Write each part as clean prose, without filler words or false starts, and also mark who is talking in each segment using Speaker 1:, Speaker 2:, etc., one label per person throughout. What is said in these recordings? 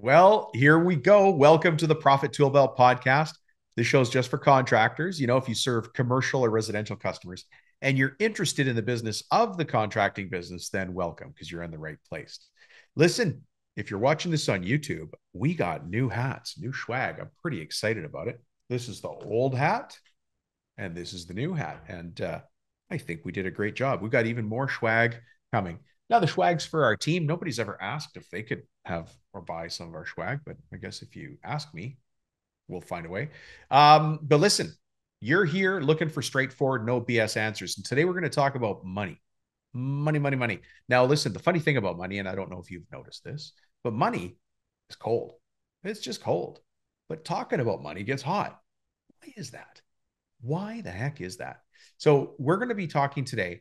Speaker 1: Well, here we go. Welcome to the Profit Tool Belt podcast. This show is just for contractors. If you serve commercial or residential customers and you're interested in the business of the contracting business, then welcome because you're in the right place. Listen, if you're watching this on YouTube, we got new hats, new swag. I'm pretty excited about it. This is the old hat and this is the new hat. And I think we did a great job. We've got even more swag coming. Now, the swag's for our team. Nobody's ever asked if they could have or buy some of our swag, but I guess if you ask me, we'll find a way. But listen, you're here looking for straightforward, no BS answers. And today we're going to talk about money. Money, money, money. Now, listen, the funny thing about money, and I don't know if you've noticed this, but money is cold. It's just cold. But talking about money gets hot. Why is that? Why the heck is that? So, we're going to be talking today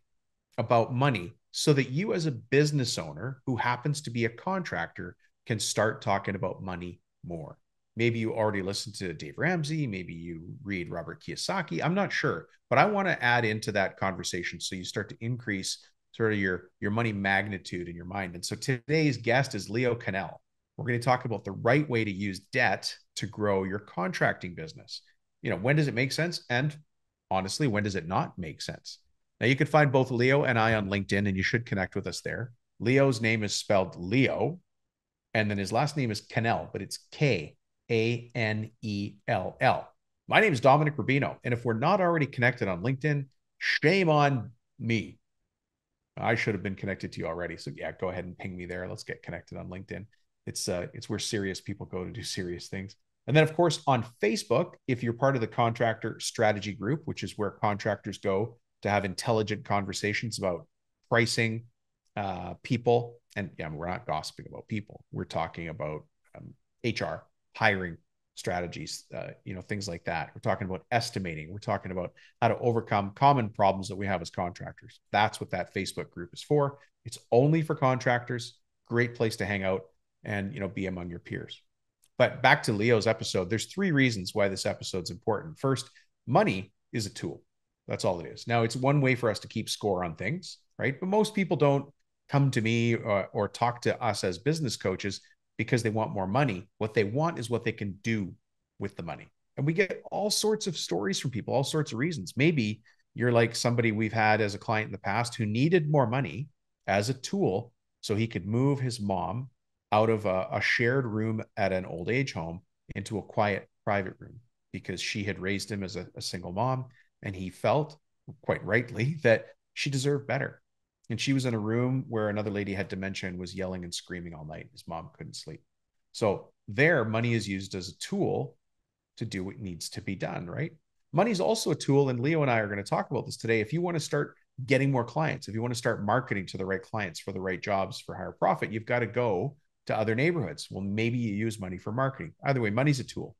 Speaker 1: about money so that you, as a business owner who happens to be a contractor, can start talking about money more. Maybe you already listened to Dave Ramsey. Maybe you read Robert Kiyosaki. I'm not sure, but I want to add into that conversation so you start to increase sort of your money magnitude in your mind. And so today's guest is Leo Kanell. We're going to talk about the right way to use debt to grow your contracting business. When does it make sense? And honestly, when does it not make sense? Now, you can find both Leo and I on LinkedIn, and you should connect with us there. Leo's name is spelled Leo, and then his last name is Kanell, but it's Kanell. My name is Dominic Rubino, and if we're not already connected on LinkedIn, shame on me. I should have been connected to you already. So yeah, go ahead and ping me there. Let's get connected on LinkedIn. It's where serious people go to do serious things. And then, of course, on Facebook, if you're part of the contractor strategy group, which is where contractors go to have intelligent conversations about pricing, people. And yeah, we're not gossiping about people. We're talking about HR, hiring strategies, things like that. We're talking about estimating. We're talking about how to overcome common problems that we have as contractors. That's what that Facebook group is for. It's only for contractors. Great place to hang out and, be among your peers. But back to Leo's episode, there's three reasons why this episode's important. First, money is a tool. That's all it is. Now, it's one way for us to keep score on things, right? But most people don't come to me or talk to us as business coaches because they want more money. What they want is what they can do with the money. And we get all sorts of stories from people, all sorts of reasons. Maybe you're like somebody we've had as a client in the past who needed more money as a tool so he could move his mom out of a shared room at an old age home into a quiet private room because she had raised him as a single mom. And he felt, quite rightly, that she deserved better. And she was in a room where another lady had dementia and was yelling and screaming all night. His mom couldn't sleep. So there, money is used as a tool to do what needs to be done, right? Money is also a tool, and Leo and I are going to talk about this today. If you want to start getting more clients, if you want to start marketing to the right clients for the right jobs for higher profit, you've got to go to other neighborhoods. Well, maybe you use money for marketing. Either way, money's a tool.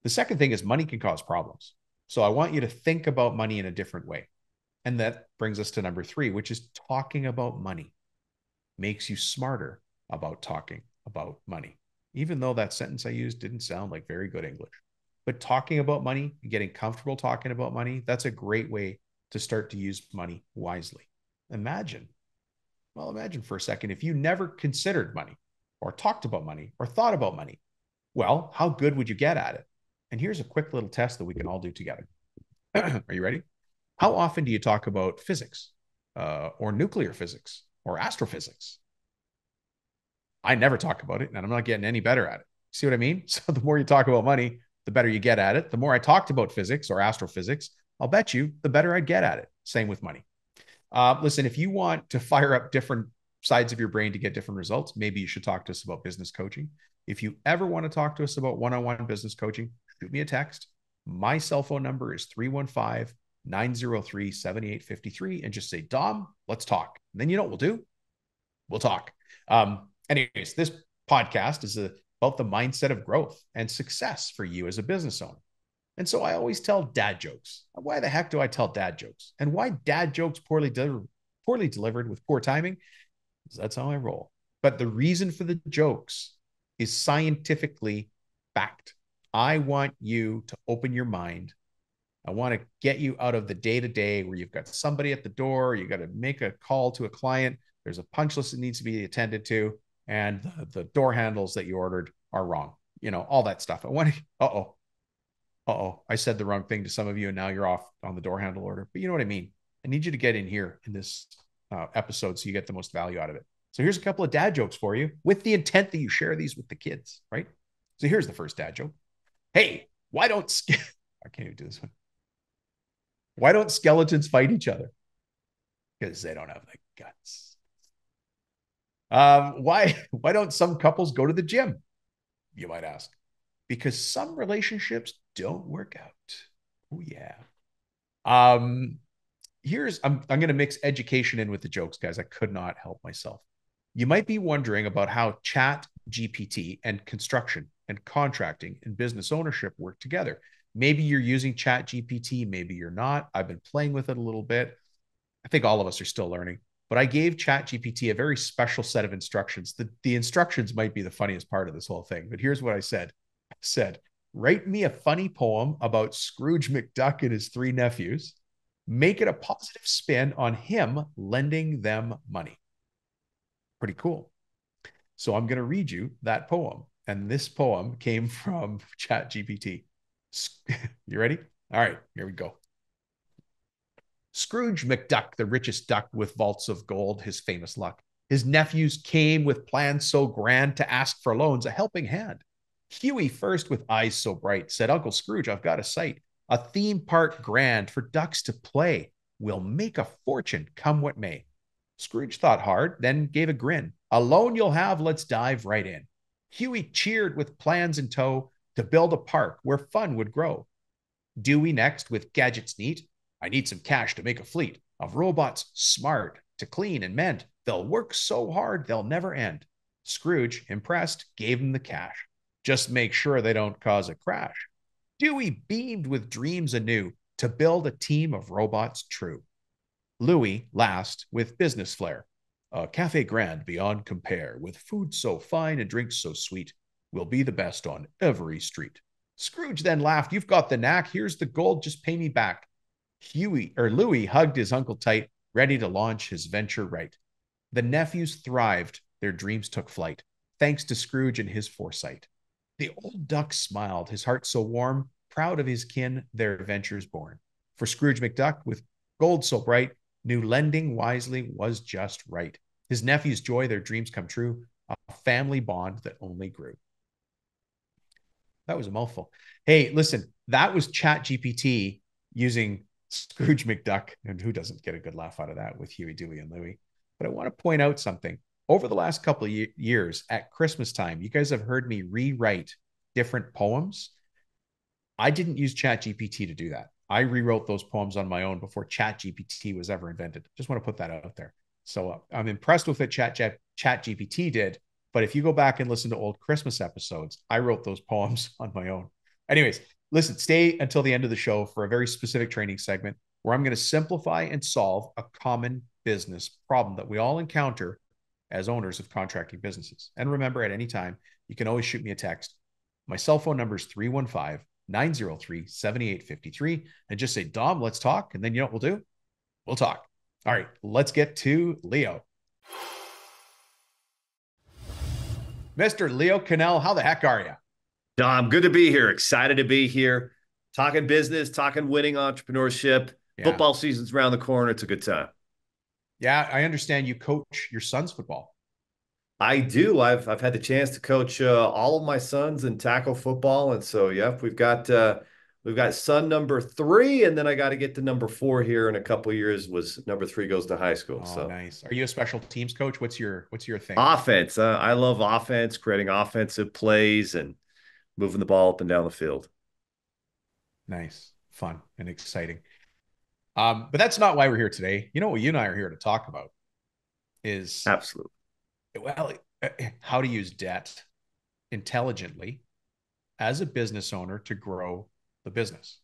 Speaker 1: The second thing is money can cause problems. So I want you to think about money in a different way. And that brings us to number three, which is talking about money makes you smarter about talking about money. Even though that sentence I used didn't sound like very good English. But talking about money, getting comfortable talking about money, that's a great way to start to use money wisely. Imagine for a second, if you never considered money or talked about money or thought about money, well, how good would you get at it? And here's a quick little test that we can all do together. Are you ready? How often do you talk about physics or nuclear physics or astrophysics? I never talk about it, and I'm not getting any better at it. See what I mean? So the more you talk about money, the better you get at it. The more I talked about physics or astrophysics, I'll bet you the better I'd get at it. Same with money. Listen, if you want to fire up different sides of your brain to get different results, maybe you should talk to us about business coaching. If you ever want to talk to us about one-on-one business coaching, shoot me a text. My cell phone number is 315-903-7853 and just say, Dom, let's talk. And then you know what we'll do? We'll talk. Anyways, this podcast is about the mindset of growth and success for you as a business owner. And so I always tell dad jokes. Why the heck do I tell dad jokes? And why dad jokes poorly delivered with poor timing? Because that's how I roll. But the reason for the jokes is scientifically backed. I want you to open your mind. I want to get you out of the day-to-day where you've got somebody at the door, you got to make a call to a client, there's a punch list that needs to be attended to, and the door handles that you ordered are wrong. All that stuff. I said the wrong thing to some of you, and now you're off on the door handle order. But you know what I mean? I need you to get in here in this episode so you get the most value out of it. So here's a couple of dad jokes for you with the intent that you share these with the kids, right? So here's the first dad joke. Hey, why don't I can't even do this one. Why don't skeletons fight each other? Because they don't have the guts. Why don't some couples go to the gym? You might ask. Because some relationships don't work out. Oh yeah. I'm going to mix education in with the jokes, guys. I could not help myself. You might be wondering about how Chat GPT and construction and contracting and business ownership work together. Maybe you're using Chat GPT, maybe you're not. I've been playing with it a little bit. I think all of us are still learning, but I gave Chat GPT a very special set of instructions. The instructions might be the funniest part of this whole thing, but here's what I said. I said, write me a funny poem about Scrooge McDuck and his three nephews. Make it a positive spin on him lending them money. Pretty cool. So I'm going to read you that poem. And this poem came from Chat GPT. You ready? All right, here we go. Scrooge McDuck, the richest duck with vaults of gold, his famous luck. His nephews came with plans so grand to ask for loans, a helping hand. Huey, first with eyes so bright, said, Uncle Scrooge, I've got a sight. A theme park grand for ducks to play. We'll make a fortune, come what may. Scrooge thought hard, then gave a grin. A loan you'll have, let's dive right in. Huey cheered with plans in tow to build a park where fun would grow. Dewey next with gadgets neat. I need some cash to make a fleet of robots smart to clean and mend. They'll work so hard, they'll never end. Scrooge, impressed, gave him the cash. Just make sure they don't cause a crash. Dewey beamed with dreams anew to build a team of robots true. Louis, last, with business flair. A cafe grand beyond compare, with food so fine and drinks so sweet, will be the best on every street. Scrooge then laughed, you've got the knack, here's the gold, just pay me back. Louis hugged his uncle tight, ready to launch his venture right. The nephews thrived, their dreams took flight, thanks to Scrooge and his foresight. The old duck smiled, his heart so warm, proud of his kin, their ventures born. For Scrooge McDuck, with gold so bright, knew lending wisely was just right. His nephew's joy, their dreams come true, a family bond that only grew. That was a mouthful. Hey, listen, that was Chat GPT using Scrooge McDuck, and who doesn't get a good laugh out of that with Huey, Dewey, and Louie? But I want to point out something. Over the last couple of years at Christmas time, you guys have heard me rewrite different poems. I didn't use Chat GPT to do that. I rewrote those poems on my own before Chat GPT was ever invented. Just want to put that out there. So I'm impressed with what Chat GPT did. But if you go back and listen to old Christmas episodes, I wrote those poems on my own. Anyways, listen, stay until the end of the show for a very specific training segment where I'm going to simplify and solve a common business problem that we all encounter as owners of contracting businesses. And remember, at any time, you can always shoot me a text. My cell phone number is 315-903-7853. And just say, Dom, let's talk. And then you know what we'll do? We'll talk. All right, let's get to Leo. Mr. Leo Kanell, how the heck are you?
Speaker 2: Dom, good to be here. Excited to be here. Talking business, talking winning entrepreneurship. Yeah. Football season's around the corner. It's a good time.
Speaker 1: Yeah, I understand you coach your son's football.
Speaker 2: I do. I've had the chance to coach all of my sons in tackle football, and so yep, we've got son number 3, and then I got to get to number 4 here in a couple of years. Was number 3 goes to high school.
Speaker 1: Oh,
Speaker 2: so
Speaker 1: nice. Are you a special teams coach? What's your thing?
Speaker 2: Offense. I love offense, creating offensive plays and moving the ball up and down the field.
Speaker 1: Nice, fun, and exciting. But that's not why we're here today. You know what you and I are here to talk about is
Speaker 2: absolutely
Speaker 1: how to use debt intelligently as a business owner to grow the business.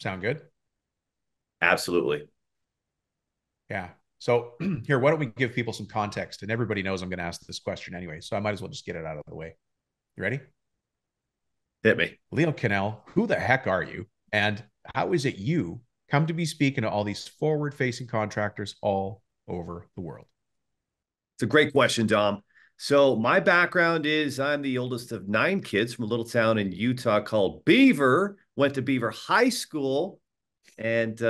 Speaker 1: Sound good?
Speaker 2: Absolutely.
Speaker 1: Yeah. So here, why don't we give people some context? And everybody knows I'm going to ask this question anyway, so I might as well just get it out of the way. You ready?
Speaker 2: Hit me.
Speaker 1: Leo Kanell, who the heck are you? And how is it you come to be speaking to all these forward-facing contractors all over the world?
Speaker 2: It's a great question, Dom. So my background is I'm the oldest of 9 kids from a little town in Utah called Beaver. Went to Beaver High School, and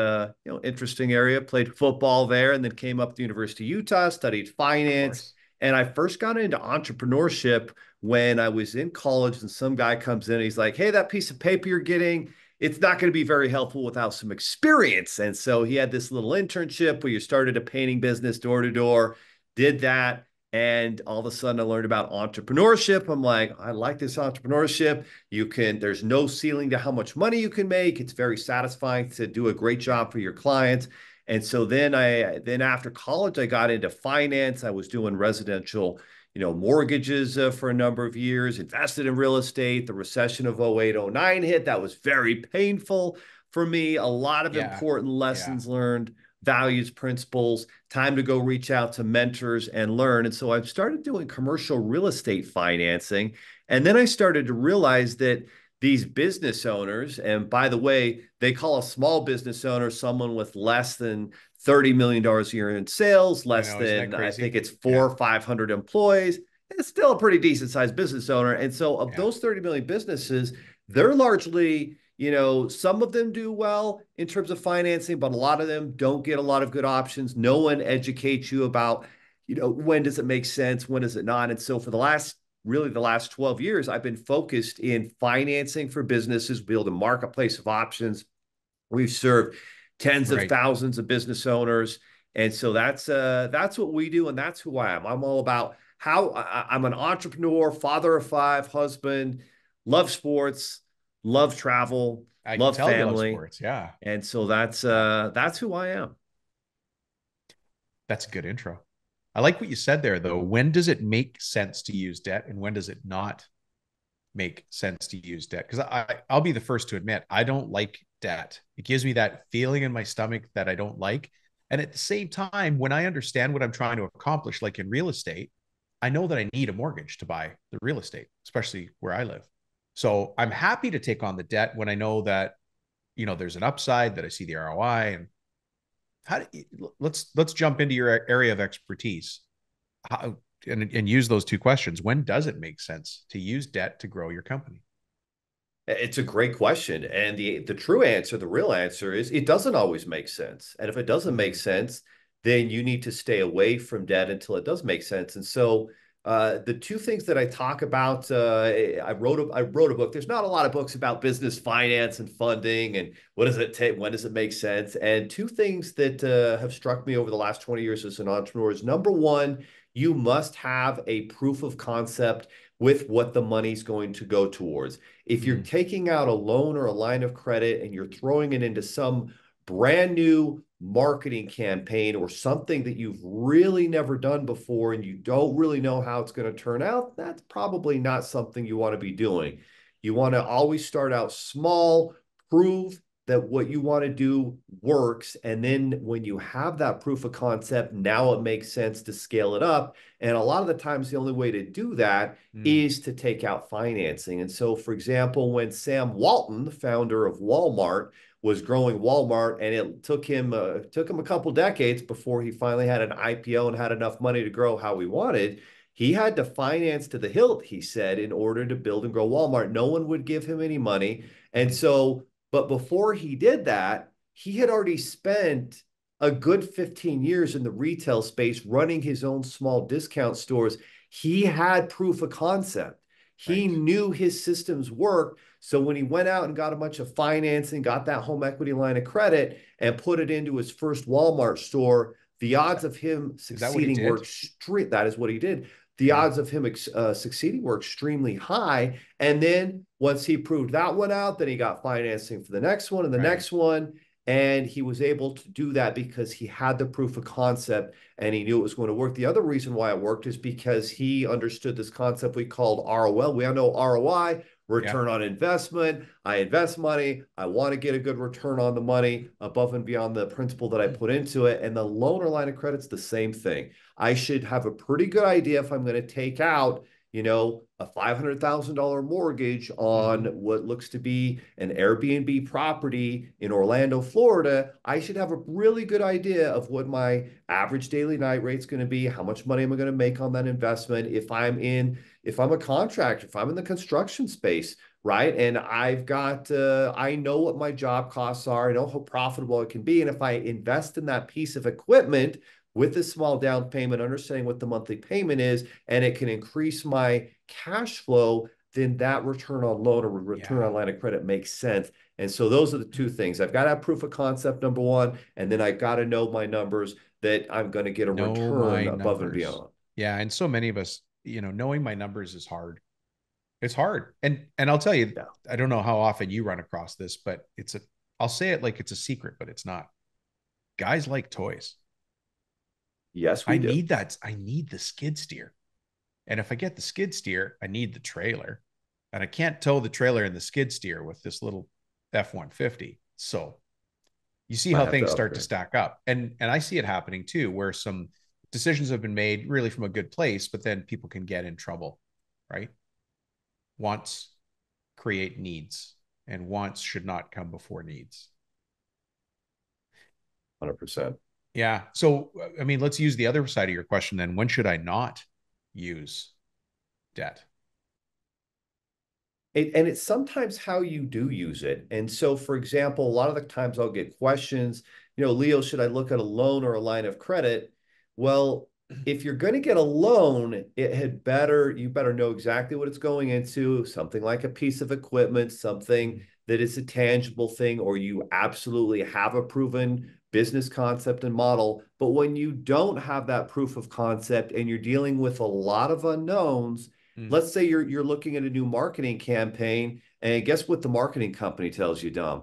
Speaker 2: interesting area. Played football there, and then came up to the University of Utah, studied
Speaker 1: Of
Speaker 2: finance,
Speaker 1: course.
Speaker 2: and I first got into entrepreneurship when I was in college. And some guy comes in, and he's like, "Hey, that piece of paper you're getting, it's not going to be very helpful without some experience." And so he had this little internship where you started a painting business door to door, did that. And all of a sudden, I learned about entrepreneurship. I'm like, I like this entrepreneurship. There's no ceiling to how much money you can make. It's very satisfying to do a great
Speaker 1: Yeah.
Speaker 2: job for your clients. And so then after college, I got into finance. I was doing residential, mortgages for a number of years, invested in real estate. The recession of 08, 09 hit. That was very painful for me. A lot of
Speaker 1: Yeah.
Speaker 2: important
Speaker 1: Yeah.
Speaker 2: lessons learned, values, principles, time to go reach out to mentors and learn. And so I've started doing commercial real estate financing. And then I started to realize that these business owners, and by the way, they call a small business owner someone with less than $30 million a year in sales,
Speaker 1: I
Speaker 2: less
Speaker 1: know. Isn't that
Speaker 2: than, I think
Speaker 1: crazy?
Speaker 2: it's four
Speaker 1: Yeah.
Speaker 2: or 500 employees. It's still a pretty decent sized business owner. And so, of
Speaker 1: Yeah.
Speaker 2: those 30 million businesses, they're largely, some of them do well in terms of financing, but a lot of them don't get a lot of good options. No one educates you about, when does it make sense? When does it not? And so, for the last 12 years, I've been focused in financing for businesses, build a marketplace of options. We've served tens of
Speaker 1: Right.
Speaker 2: thousands of business owners. And so that's what we do, and that's who I am. I'm all about I'm an entrepreneur, father of 5, husband, love sports, love travel,
Speaker 1: I can
Speaker 2: love
Speaker 1: tell you love
Speaker 2: family.
Speaker 1: sports. Yeah.
Speaker 2: And so
Speaker 1: Yeah.
Speaker 2: that's who I am.
Speaker 1: That's a good intro. I like what you said there, though. When does it make sense to use debt and when does it not make sense to use debt? Because I'll be the first to admit, I don't like debt. It gives me that feeling in my stomach that I don't like. And at the same time, when I understand what I'm trying to accomplish, like in real estate, I know that I need a mortgage to buy the real estate, especially where I live. So I'm happy to take on the debt when I know that, there's an upside, that I see the ROI. And let's jump into your area of expertise. How, and use those two questions. When does it make sense to use debt to grow your company?
Speaker 2: It's a great question. And the true answer, the real answer is it doesn't always make sense. And if it doesn't make
Speaker 1: Mm-hmm.
Speaker 2: sense, then you need to stay away from debt until it does make sense. And so the two things that I talk about, I wrote a book. There's not a lot of books about business finance and funding and what does it take, when does it make sense? And two things that have struck me over the last 20 years as an entrepreneur is number one, you must have a proof of concept with what the money's going to go towards. If you're
Speaker 1: Mm-hmm.
Speaker 2: taking out a loan or a line of credit and you're throwing it into some brand new marketing campaign or something that you've really never done before and you don't really know how it's going to turn out, that's probably not something you want to be doing. You want to always start out small, prove that what you want to do works. And then when you have that proof of concept, now it makes sense to scale it up. And a lot of the times, the only way to do that
Speaker 1: Mm.
Speaker 2: is to take out financing. And so, for example, when Sam Walton, the founder of Walmart, was growing Walmart, and it took him a couple decades before he finally had an IPO and had enough money to grow how he wanted. He had to finance to the hilt, he said, in order to build and grow Walmart. No one would give him any money. And so, but before he did that, he had already spent a good 15 years in the retail space running his own small discount stores. He had proof of concept. He
Speaker 1: Right.
Speaker 2: knew his systems worked. So when he went out and got a bunch of financing, got that home equity line of credit, and put it into his first Walmart store, the
Speaker 1: Is
Speaker 2: odds
Speaker 1: that
Speaker 2: of him
Speaker 1: is that what he
Speaker 2: succeeding were
Speaker 1: did?
Speaker 2: extreme. That is what he did. The
Speaker 1: Yeah.
Speaker 2: odds of him succeeding were extremely high. And then once he proved that one out, then he got financing for the next one and the
Speaker 1: Right.
Speaker 2: next one. And he was able to do that because he had the proof of concept and he knew it was going to work. The other reason why it worked is because he understood this concept we called ROL. We all know ROI,
Speaker 1: Yeah.
Speaker 2: return on investment. I invest money. I want to get a good return on the money above and beyond the principal that I put into it. And the loan or line of credit's the same thing. I should have a pretty good idea if I'm going to take out a $500,000 mortgage on
Speaker 1: Mm-hmm.
Speaker 2: what looks to be an Airbnb property in Orlando, Florida, I should have a really good idea of what my average daily night rate is going to be, how much money am I going to make on that investment if I'm a contractor, if I'm in the construction space, right? And I know what my job costs are. I know how profitable it can be. And if I invest in that piece of equipment with a small down payment, understanding what the monthly payment is, and it can increase my cash flow, then that return on loan or return on
Speaker 1: Yeah.
Speaker 2: line of credit makes sense. And so those are the two things. I've got to have proof of concept, number one, and then I've got to know my numbers that I'm going to get a
Speaker 1: Know
Speaker 2: return
Speaker 1: my
Speaker 2: above and
Speaker 1: numbers.
Speaker 2: beyond.
Speaker 1: Yeah. And so many of us, knowing my numbers is hard. It's hard. And I'll tell you,
Speaker 2: Yeah.
Speaker 1: I don't know how often you run across this, but I'll say it like it's a secret, but it's not. Guys like toys.
Speaker 2: Yes,
Speaker 1: I
Speaker 2: we do.
Speaker 1: need that. I need the skid steer. And if I get the skid steer, I need the trailer. And I can't tow the trailer and the skid steer with this little F-150. So you see
Speaker 2: Might
Speaker 1: how
Speaker 2: have to
Speaker 1: things start to
Speaker 2: upgrade.
Speaker 1: stack up. And I see it happening too, where some decisions have been made really from a good place, but then people can get in trouble, right? Wants create needs, and wants should not come before needs.
Speaker 2: 100%.
Speaker 1: Yeah. So, I mean, let's use the other side of your question then. When should I not use debt?
Speaker 2: And it's sometimes how you do use it. And so, for example, a lot of the times I'll get questions, Leo, should I look at a loan or a line of credit? Well, if you're going to get a loan, you better know exactly what it's going into, something like a piece of equipment, something
Speaker 1: Mm,
Speaker 2: that is a tangible thing, or you absolutely have a proven business concept and model. But when you don't have that proof of concept and you're dealing with a lot of unknowns,
Speaker 1: mm.
Speaker 2: let's say you're looking at a new marketing campaign, and guess what the marketing company tells you, Dom?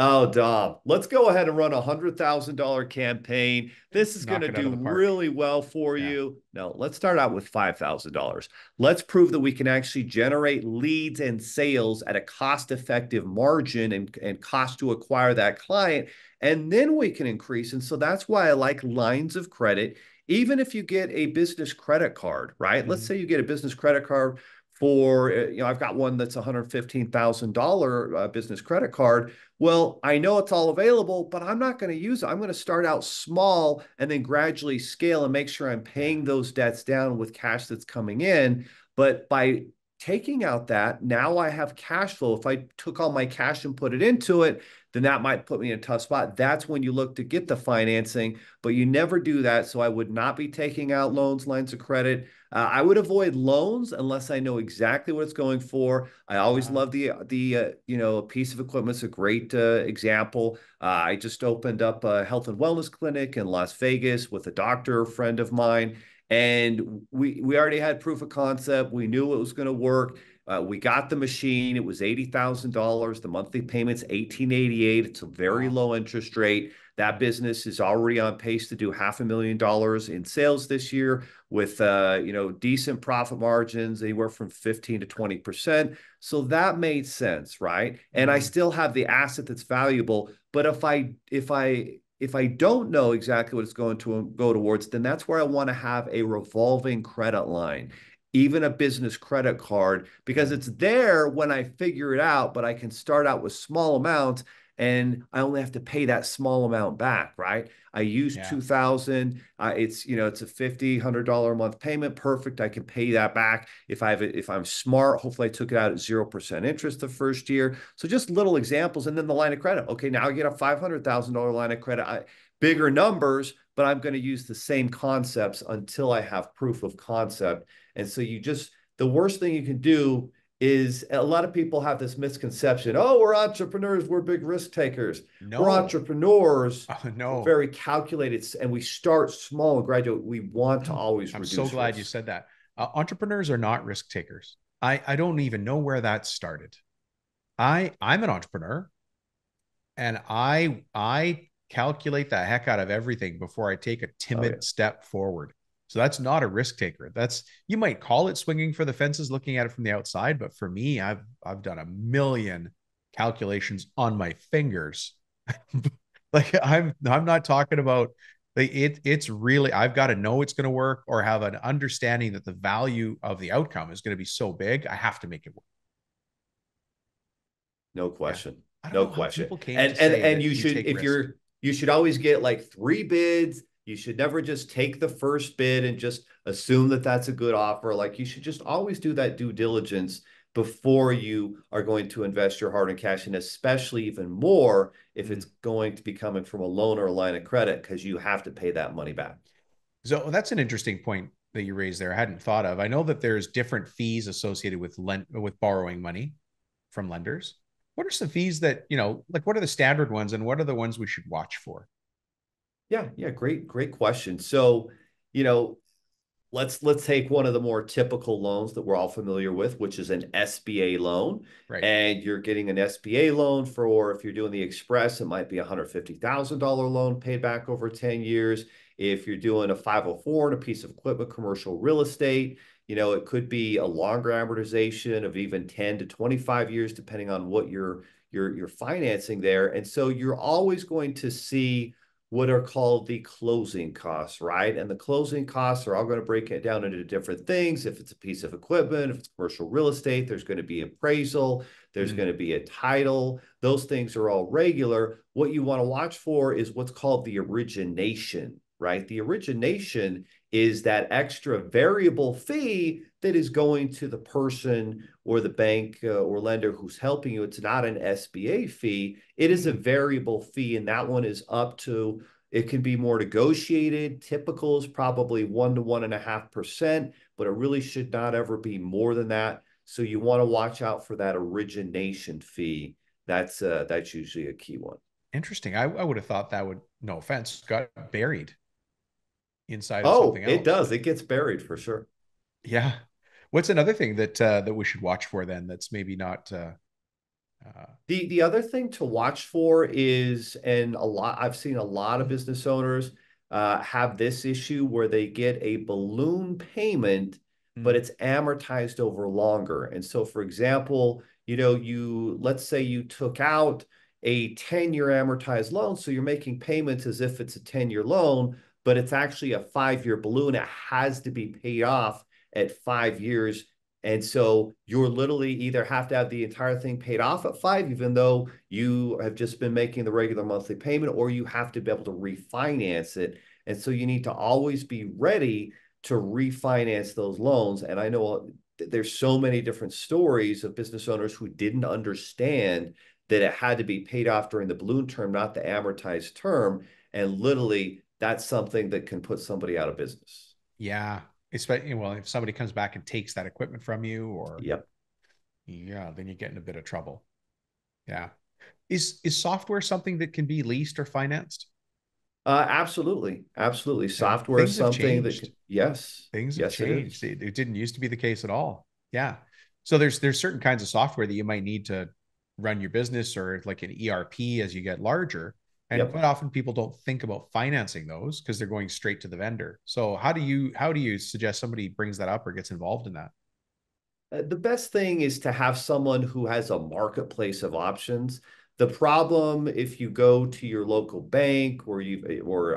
Speaker 2: Oh, Dom, let's go ahead and run $100,000 campaign. This is going
Speaker 1: Knock
Speaker 2: to
Speaker 1: it out
Speaker 2: do
Speaker 1: of the park.
Speaker 2: really well for
Speaker 1: Yeah.
Speaker 2: you. No, let's start out with $5,000. Let's prove that we can actually generate leads and sales at a cost-effective margin and cost to acquire that client. And then we can increase. And so that's why I like lines of credit. Even if you get a business credit card, right? Let's
Speaker 1: Mm-hmm.
Speaker 2: say you get a business credit card for, I've got one that's $115,000 business credit card. Well, I know it's all available, but I'm not going to use it. I'm going to start out small and then gradually scale and make sure I'm
Speaker 1: Yeah.
Speaker 2: paying those debts down with cash that's coming in. But by taking out that, now I have cash flow. If I took all my cash and put it into it, then that might put me in a tough spot. That's when you look to get the financing, but you never do that. So I would not be taking out loans, lines of credit. I would avoid loans unless I know exactly what it's going for. I always
Speaker 1: Uh,
Speaker 2: love a piece of equipment's a great example. I just opened up a health and wellness clinic in Las Vegas with a doctor friend of mine, and we already had proof of concept. We knew it was going to work. We got the machine. It was $80,000. The monthly payment's $1,888. It's a very
Speaker 1: wow.
Speaker 2: low interest rate. That business is already on pace to do $500,000 in sales this year with decent profit margins, anywhere from 15 to 20%. So that made sense, right? And I
Speaker 1: Mm-hmm.
Speaker 2: still have the asset that's valuable. But if I don't know exactly what it's going to go towards, then that's where I want to have a revolving credit line, even a business credit card, because
Speaker 1: Mm.
Speaker 2: it's there when I figure it out, but I can start out with small amounts and I only have to pay that small amount back, right? I use
Speaker 1: Yeah.
Speaker 2: 2000. It's a $50 $100 a month payment. Perfect. I can pay that back if I'm smart. Hopefully, I took it out at 0% interest the first year. So just little examples, and then the line of credit. Okay, now I get a $500,000 line of credit. Bigger numbers, but I'm going to use the same concepts until I have proof of concept. And so the worst thing you can do is a lot of people have this misconception. Oh, we're entrepreneurs. We're big risk takers. We're
Speaker 1: No.
Speaker 2: entrepreneurs. We're
Speaker 1: No.
Speaker 2: very calculated and we start small and graduate. We want to always
Speaker 1: I'm so
Speaker 2: reduce
Speaker 1: glad you
Speaker 2: risk.
Speaker 1: said that. Entrepreneurs are not risk takers. I don't even know where that started. I'm an entrepreneur, and I calculate the heck out of everything before I take a
Speaker 2: Oh, yeah.
Speaker 1: timid step forward. So that's not a risk taker. That's, you might call it swinging for the fences looking at it from the outside, but for me, I've done a million calculations on my fingers. Like I'm not talking about It's really, I've got to know it's going to work or have an understanding that the value of the outcome is going to be so big. I have to make it work.
Speaker 2: No
Speaker 1: Yeah.
Speaker 2: question.
Speaker 1: I don't
Speaker 2: No
Speaker 1: know how
Speaker 2: question.
Speaker 1: people came
Speaker 2: And
Speaker 1: to
Speaker 2: and
Speaker 1: say
Speaker 2: and
Speaker 1: that
Speaker 2: you
Speaker 1: you
Speaker 2: should,
Speaker 1: take
Speaker 2: if
Speaker 1: risk.
Speaker 2: you're, you should always get like three bids. You should never just take the first bid and just assume that that's a good offer. Like, you should just always do that due diligence before you are going to invest your hard and cash, and especially even more if it's
Speaker 1: Mm.
Speaker 2: going to be coming from a loan or a line of credit, because you have to pay that money back.
Speaker 1: So that's an interesting point that you raised there. I hadn't thought of. I know that there's different fees associated with borrowing money from lenders. What are some fees that, like what are the standard ones and what are the ones we should watch for?
Speaker 2: Yeah, yeah, great question. So, you know, let's take one of the more typical loans that we're all familiar with, which is an SBA loan.
Speaker 1: Right.
Speaker 2: And you're getting an SBA loan for, if you're doing the Express, it might be a $150,000 loan paid back over 10 years. If you're doing a 504 and a piece of equipment, commercial real estate, it could be a longer amortization of even 10 to 25 years, depending on what you're financing there. And so you're always going to see what are called the closing costs, right? And the closing costs are all going to break it down into different things. If it's a piece of equipment, if it's commercial real estate, there's going to be appraisal, there's
Speaker 1: Mm.
Speaker 2: going to be a title. Those things are all regular. What you want to watch for is what's called the origination, right? The origination is that extra variable fee that is going to the person or the bank or lender who's helping you. It's not an SBA fee. It is a
Speaker 1: Mm.
Speaker 2: variable fee, and that one is up to, it can be more negotiated. Typical is probably 1 to 1.5%, but it really should not ever be more than that. So you want to watch out for that origination fee. That's usually a key one.
Speaker 1: Interesting. I would have thought that would, no offense, got buried inside of
Speaker 2: Oh,
Speaker 1: something
Speaker 2: it
Speaker 1: else,
Speaker 2: does.
Speaker 1: but
Speaker 2: It gets buried for sure.
Speaker 1: yeah. What's another thing that we should watch for then that's maybe not uh
Speaker 2: The other thing to watch for is, and I've seen a lot of business owners have this issue where they get a balloon payment, but
Speaker 1: mm,
Speaker 2: it's amortized over longer. And so, for example, let's say you took out a 10-year amortized loan, so you're making payments as if it's a 10-year loan, but it's actually a 5-year balloon. It has to be paid off at 5 years, and so you're literally either have to have the entire thing paid off at 5, even though you have just been making the regular monthly payment, or you have to be able to refinance it. And so you need to always be ready to refinance those loans. And I know there's so many different stories of business owners who didn't understand that it had to be paid off during the balloon term, not the amortized term. And literally, that's something that can put somebody out of business.
Speaker 1: yeah, especially, well, if somebody comes back and takes that equipment from you or
Speaker 2: Yep.
Speaker 1: yeah, then you get in a bit of trouble. Yeah. Is software something that can be leased or financed?
Speaker 2: Absolutely. Absolutely.
Speaker 1: Yeah.
Speaker 2: Software is
Speaker 1: Things have
Speaker 2: something that
Speaker 1: changed.
Speaker 2: can, yes,
Speaker 1: Things have
Speaker 2: yes, it
Speaker 1: changed.
Speaker 2: is.
Speaker 1: It didn't used to be the case at all. Yeah. So there's certain kinds of software that you might need to run your business or like an ERP as you get larger. And
Speaker 2: Yep.
Speaker 1: quite often people don't think about financing those because they're going straight to the vendor. So how do you suggest somebody brings that up or gets involved in that?
Speaker 2: The best thing is to have someone who has a marketplace of options. The problem, if you go to your local bank or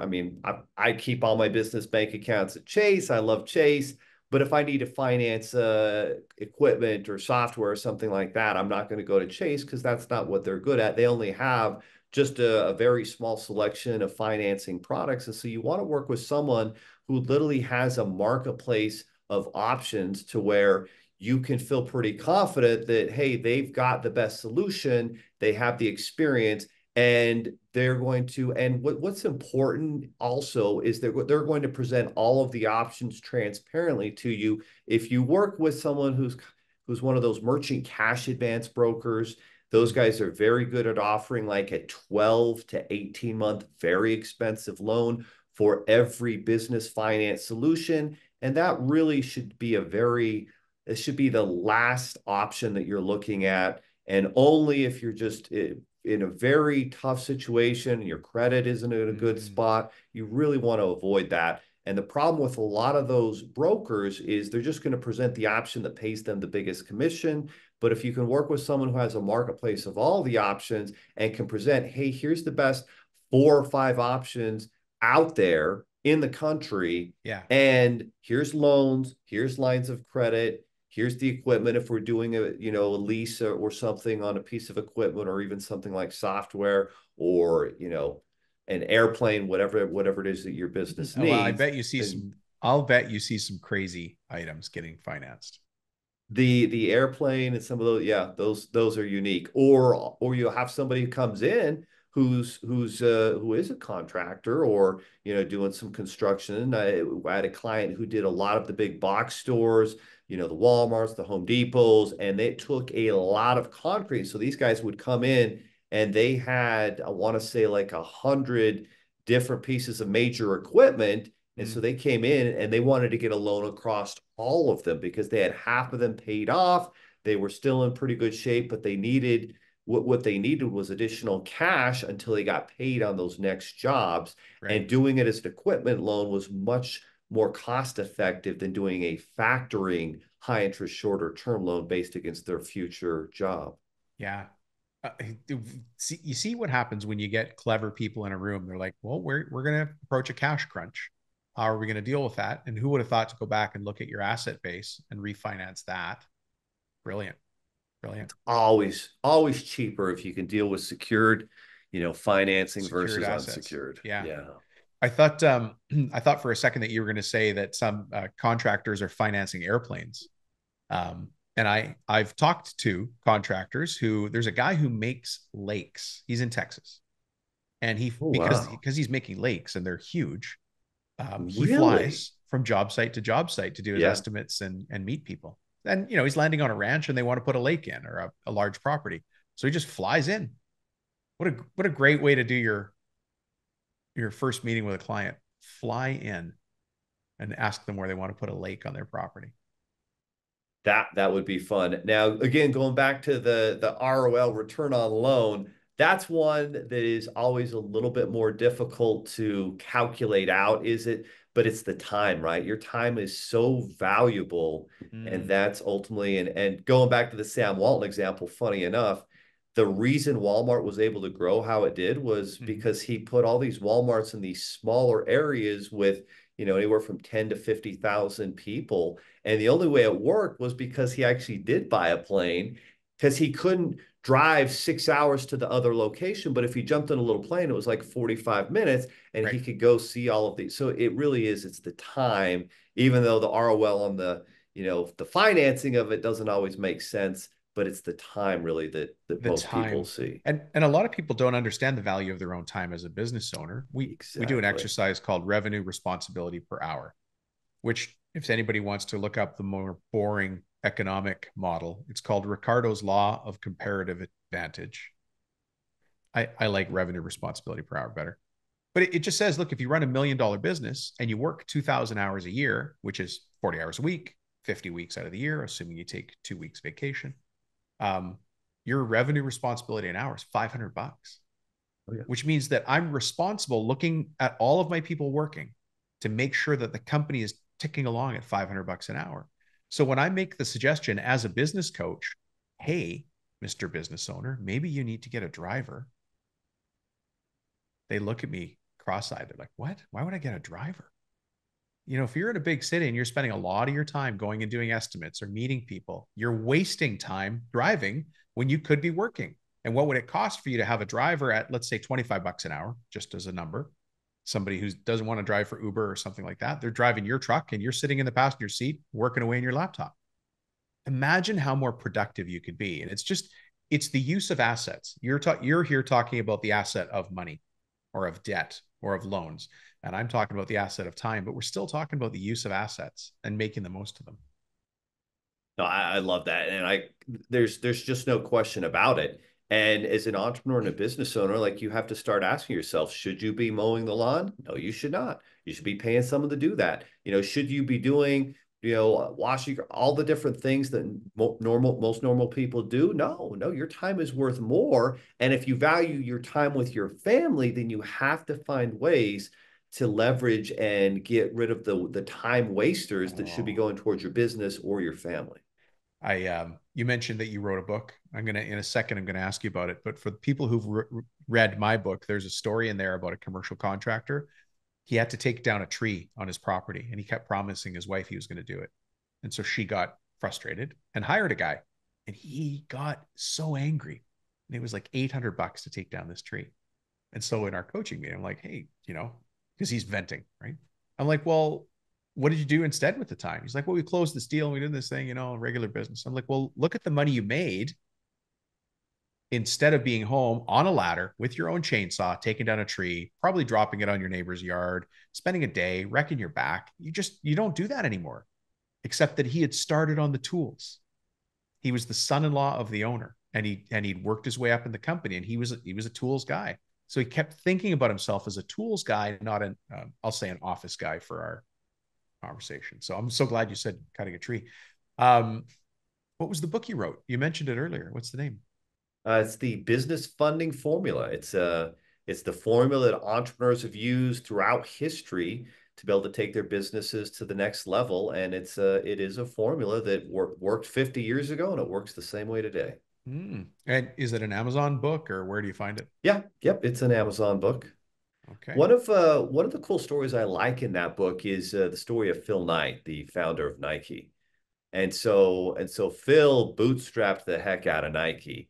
Speaker 2: I mean, I keep all my business bank accounts at Chase. I love Chase. But if I need to finance equipment or software or something like that, I'm not going to go to Chase because that's not what they're good at. They only have just a very small selection of financing products. And so you want to work with someone who literally has a marketplace of options to where you can feel pretty confident that, hey, they've got the best solution, they have the experience, and they're going to, and what's important also is they're going to present all of the options transparently to you. If you work with someone who's one of those merchant cash advance brokers, those
Speaker 1: Mm,
Speaker 2: guys are very good at offering like a 12 to 18 month very expensive loan for every business finance solution. And that really should be this should be the last option that you're looking at. And only if you're just in a very tough situation and your credit isn't in a good
Speaker 1: mm,
Speaker 2: spot, you really want to avoid that. And the problem with a lot of those brokers is they're just going to present the option that pays them the biggest commission. But if you can work with someone who has a marketplace of all the options and can present, hey, here's the best 4 or 5 options, out there in the country.
Speaker 1: Yeah.
Speaker 2: And here's loans, here's lines of credit, here's the equipment if we're doing a lease or something on a piece of equipment, or even something like software, or an airplane, whatever it is that your business
Speaker 1: Well, I
Speaker 2: needs.
Speaker 1: bet you see
Speaker 2: And
Speaker 1: some. I'll bet you see some crazy items getting financed.
Speaker 2: the airplane and some of those, yeah, those are unique. Or you'll have somebody who comes in who is a contractor, or doing some construction. I had a client who did a lot of the big box stores, the Walmarts, the Home Depots, and they took a lot of concrete. So these guys would come in, and they had, I want to say, like 100 different pieces of major equipment. And so
Speaker 1: Mm,
Speaker 2: they came in and they wanted to get a loan across all of them because they had half of them paid off. They were still in pretty good shape, but they needed what they needed was additional cash until they got paid on those next jobs.
Speaker 1: right.
Speaker 2: And doing it as an equipment loan was much more cost effective than doing a factoring high interest shorter term loan based against their future job.
Speaker 1: Yeah. Uh, you see what happens when you get clever people in a room. They're like, well, we're going to approach a cash crunch. How are we going to deal with that? And who would have thought to go back and look at your asset base and refinance that? Brilliant. Brilliant.
Speaker 2: Always cheaper if you can deal with secured, financing
Speaker 1: Secured
Speaker 2: versus
Speaker 1: assets.
Speaker 2: unsecured.
Speaker 1: Yeah.
Speaker 2: Yeah.
Speaker 1: I thought I thought for a second that you were going to say that some contractors are financing airplanes. And I've talked to contractors who there's a guy who makes lakes. He's in Texas, and he
Speaker 2: Oh, wow.
Speaker 1: because he's making lakes and they're huge. He
Speaker 2: Really?
Speaker 1: flies from job site to job site to do his
Speaker 2: Yeah.
Speaker 1: estimates and meet people. And he's landing on a ranch and they want to put a lake in or a large property, so he just flies in. What a great way to do your first meeting with a client. Fly in and ask them where they want to put a lake on their property.
Speaker 2: That would be fun. Now, again, going back to the ROL, return on loan, that's one that is always a little bit more difficult to calculate out, is it? But it's the time, right? Your time is so valuable, and
Speaker 1: Mm,
Speaker 2: that's ultimately, and going back to the Sam Walton example, funny enough, the reason Walmart was able to grow how it did was
Speaker 1: mm-hmm.
Speaker 2: because he put all these Walmarts in these smaller areas with, anywhere from 10 to 50,000 people. And the only way it worked was because he actually did buy a plane, because he couldn't drive 6 hours to the other location. But if he jumped in a little plane, it was like 45 minutes, and
Speaker 1: Right.
Speaker 2: he could go see all of these. So it really is, it's the time, even though the ROL on the financing of it doesn't always make sense, but it's the time really that
Speaker 1: The
Speaker 2: most people
Speaker 1: time.
Speaker 2: see.
Speaker 1: And a lot of people don't understand the value of their own time as a business owner. We do an
Speaker 2: Exactly.
Speaker 1: exercise called revenue responsibility per hour, which if anybody wants to look up the more boring economic model, it's called Ricardo's law of comparative advantage. I like revenue responsibility per hour better. But it just says, look, if you run $1 million business and you work 2,000 hours a year, which is 40 hours a week, 50 weeks out of the year, assuming you take 2 weeks vacation, um, your revenue responsibility an hour is $500,
Speaker 2: Oh, yeah.
Speaker 1: which means that I'm responsible looking at all of my people working to make sure that the company is ticking along at $500 an hour. So when I make the suggestion as a business coach, hey, Mr. Business Owner, maybe you need to get a driver. They look at me cross-eyed. They're like, what? Why would I get a driver? If you're in a big city and you're spending a lot of your time going and doing estimates or meeting people, you're wasting time driving when you could be working. And what would it cost for you to have a driver at, let's say, $25 an hour, just as a number? Somebody who doesn't want to drive for Uber or something like that, they're driving your truck and you're sitting in the passenger seat working away in your laptop. Imagine how more productive you could be. And it's the use of assets. You're here talking about the asset of money or of debt or of loans. And I'm talking about the asset of time, but we're still talking about the use of assets and making the most of them.
Speaker 2: No, I love that. And there's just no question about it. And as an entrepreneur and a business owner, like, you have to start asking yourself, should you be mowing the lawn? No, you should not. You should be paying someone to do that. Should you be doing, washing, all the different things that most normal people do? No, your time is worth more. And if you value your time with your family, then you have to find ways to leverage and get rid of the time wasters that should be
Speaker 1: Oh,
Speaker 2: going towards your business or your family.
Speaker 1: you mentioned that you wrote a book. In a second, I'm gonna ask you about it. But for the people who've read my book, there's a story in there about a commercial contractor he had to take down a tree on his property, and he kept promising his wife he was going to do it. And so she got frustrated and hired a guy, and he got so angry. And it was like $800 to take down this tree. And so in our coaching meeting, I'm like, hey, because he's venting, right? I'm like, well, what did you do instead with the time? He's like, well, we closed this deal and we did this thing, regular business. I'm like, well, look at the money you made instead of being home on a ladder with your own chainsaw, taking down a tree, probably dropping it on your neighbor's yard, spending a day, wrecking your back. You don't do that anymore, except that he had started on the tools. He was the son-in-law of the owner, and he'd worked his way up in the company, and he was a tools guy. So he kept thinking about himself as a tools guy, not an I'll say an office guy for our conversation. So I'm so glad you said cutting a tree. Um, what was the book you wrote? You mentioned it earlier. What's the name?
Speaker 2: It's the business funding formula. It's the formula that entrepreneurs have used throughout history to be able to take their businesses to the next level. And it is a formula that worked 50 years ago, and it works the same way today.
Speaker 1: And is it an Amazon book, or where do you find it?
Speaker 2: Yeah, yep, it's an Amazon book.
Speaker 1: Okay.
Speaker 2: One of the cool stories I like in that book is the story of Phil Knight, the founder of Nike. And so Phil bootstrapped the heck out of Nike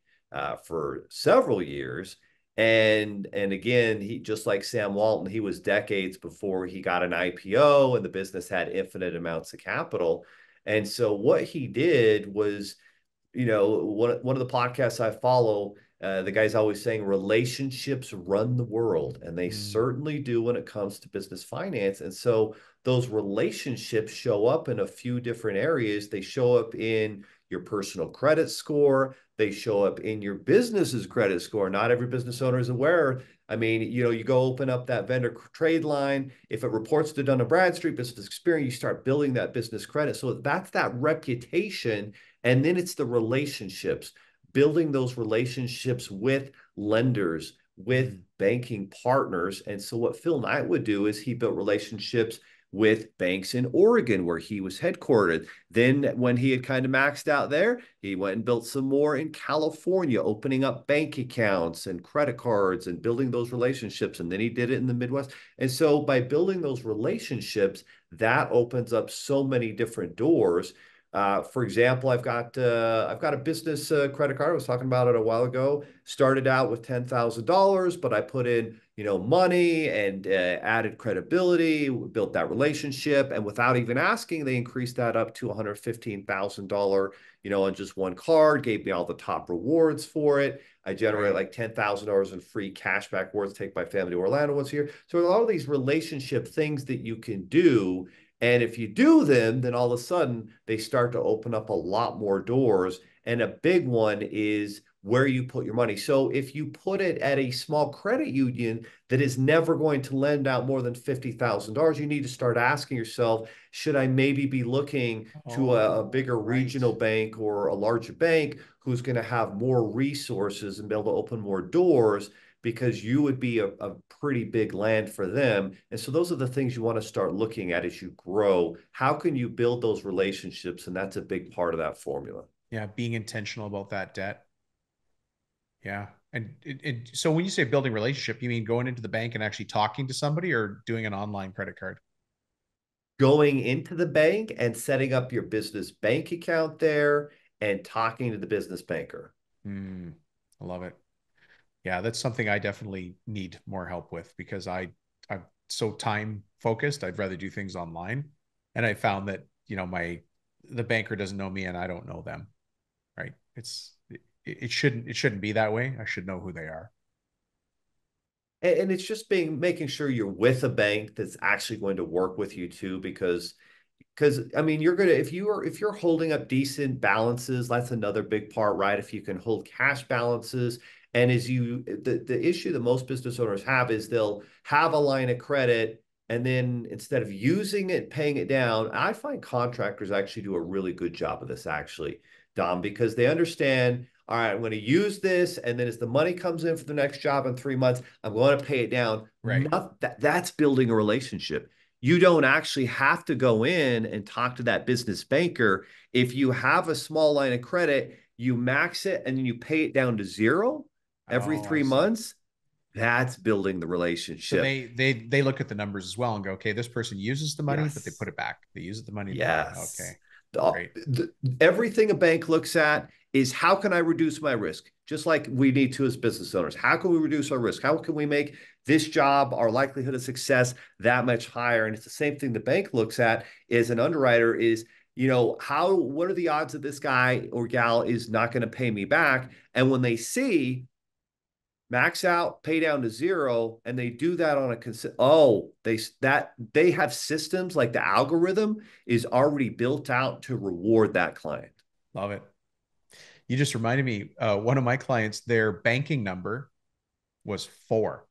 Speaker 2: for several years. And again, he, just like Sam Walton, he was decades before he got an IPO, and the business had infinite amounts of capital. And so what he did was, one of the podcasts I follow, the guy's always saying relationships run the world, and they
Speaker 1: Mm,
Speaker 2: certainly do when it comes to business finance. And so those relationships show up in a few different areas. They show up in your personal credit score. They show up in your business's credit score. Not every business owner is aware. I mean, you go open up that vendor trade line. If it reports to Dun& Bradstreet Business Experience, you start building that business credit. So that's that reputation. And then it's the relationships, building those relationships with lenders, with
Speaker 1: mm,
Speaker 2: banking partners. And so what Phil Knight would do is he built relationships with banks in Oregon, where he was headquartered. Then, when he had kind of maxed out there, he went and built some more in California, opening up bank accounts and credit cards and building those relationships. And then he did it in the Midwest. And so, by building those relationships, that opens up so many different doors. For example, I've got a business credit card. I was talking about it a while ago. Started out with $10,000, but I put in money and added credibility, built that relationship, and without even asking, they increased that up to $115,000, on just one card. Gave me all the top rewards for it. I generate
Speaker 1: right.
Speaker 2: like $10,000 in free cashback rewards. Take my family to Orlando once a year. So a lot of these relationship things that you can do, and if you do them, then all of a sudden they start to open up a lot more doors. And a big one is where you put your money. So if you put it at a small credit union that is never going to lend out more than $50,000, you need to start asking yourself, should I maybe be looking to a
Speaker 1: Oh,
Speaker 2: bigger
Speaker 1: right.
Speaker 2: regional bank or a larger bank who's going to have more resources and be able to open more doors, because you would be a pretty big land for them. And so those are the things you want to start looking at as you grow. How can you build those relationships? And that's a big part of that formula.
Speaker 1: Yeah, being intentional about that debt. Yeah. And so when you say building relationship, you mean going into the bank and actually talking to somebody, or doing an online credit card?
Speaker 2: Going into the bank and setting up your business bank account there and talking to the business banker.
Speaker 1: Hmm. I love it. Yeah, that's something I definitely need more help with, because I'm so time focused. I'd rather do things online. And I found that, the banker doesn't know me and I don't know them, right? It shouldn't be that way. I should know who they are.
Speaker 2: And it's just making sure you're with a bank that's actually going to work with you too, because I mean, you're gonna if you're holding up decent balances, that's another big part, right? If you can hold cash balances, and as you the issue that most business owners have is they'll have a line of credit, and then instead of using it, paying it down. I find contractors actually do a really good job of this, actually, Dom, because they understand. All right, I'm going to use this, and then as the money comes in for the next job in 3 months, I'm going to pay it down.
Speaker 1: Right.
Speaker 2: Not that's building a relationship. You don't actually have to go in and talk to that business banker. If you have a small line of credit, you max it and then you pay it down to zero every
Speaker 1: Oh, I
Speaker 2: three
Speaker 1: see.
Speaker 2: months. That's building the
Speaker 1: So
Speaker 2: relationship.
Speaker 1: they look at the numbers as well and go, okay, this person uses the money, but they put
Speaker 2: Yes.
Speaker 1: it back. They use the money. Okay,
Speaker 2: Yes.
Speaker 1: great.
Speaker 2: Everything a bank looks at is how can I reduce my risk? Just like we need to as business owners. How can we reduce our risk? How can we make this job, our likelihood of success, that much higher? And it's the same thing the bank looks at as an underwriter is, what are the odds that this guy or gal is not going to pay me back? And when they see max out, pay down to zero, and they do that on they have systems like the algorithm is already built out to reward that client.
Speaker 1: Love it. You just reminded me, one of my clients, their banking number was 4